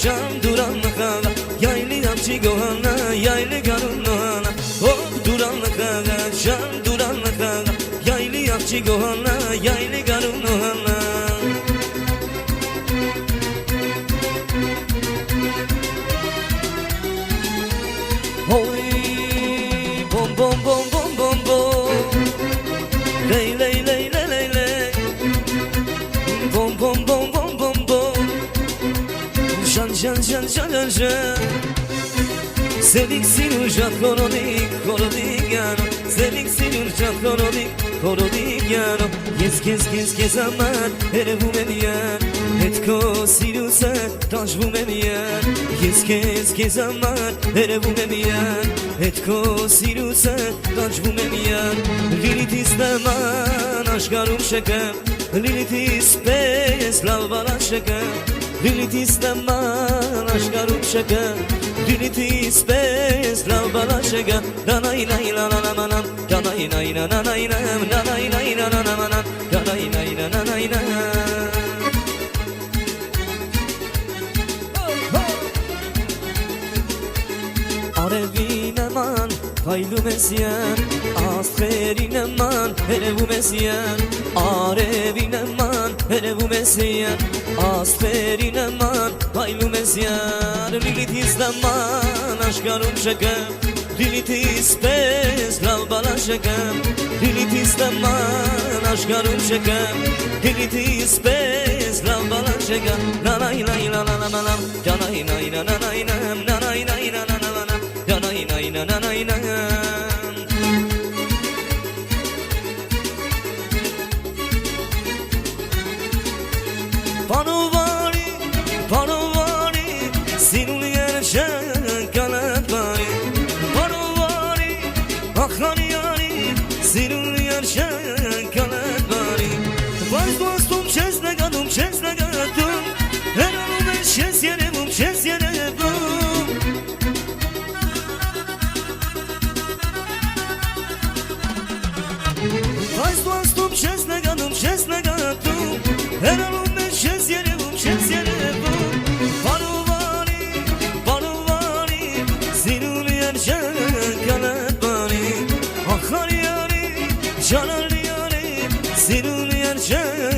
Şam duranlığa yaylı yapçı gohana yaylı garunluğana hop duranlığa şam duranlığa yaylı yapçı gohana yaylı garunluğana oy bom bom bom bom bom bom ley ley ley ley ley ley bom bom bom bom bom bom şan şan şan şan şan Selik sinurcak korodik yano Selik sinurcak korodik yano Kes aman ere bu median Etko sinusa taş bu median Kes aman ere bu median Etko sinusa taş bu median Lilitis daman aşkarım şekem Lilitis pes lavbala şekem Lilitis daman aşkarım şekem Lilitis pes lavbala şekem Danay nay la la la manam Danay nay la la nay nam Danay nay la la la manam Danay nay la la nay nam Arevin aman haylu mesyen Aferin aman hele bu mesyen Arevin aman hele bu mesyen Aferin aman haylu mesyen Lilitis daman aşkarım şekem Lilitis pes lavbala şekem Lilitis daman aşkarım şekem Lilitis pes lavbala şekem Nanay nay la la la la Canay nay la la nay nam Nanay nay la la la la Nanay nay la la nay nam Panovari Sinul yerşen kanatvari Panovari Akhani yari Sinul yerşen kanatvari Vaz dostum şezleganum şezlegatum Eranum şez yenemum şez yenemum Vaz dostum şezleganum şezlegatum Eranum şez yenemum şez yenemum Panovari Sinul yerşen kanatvari Akhani yari Canal yari Sinul yerşen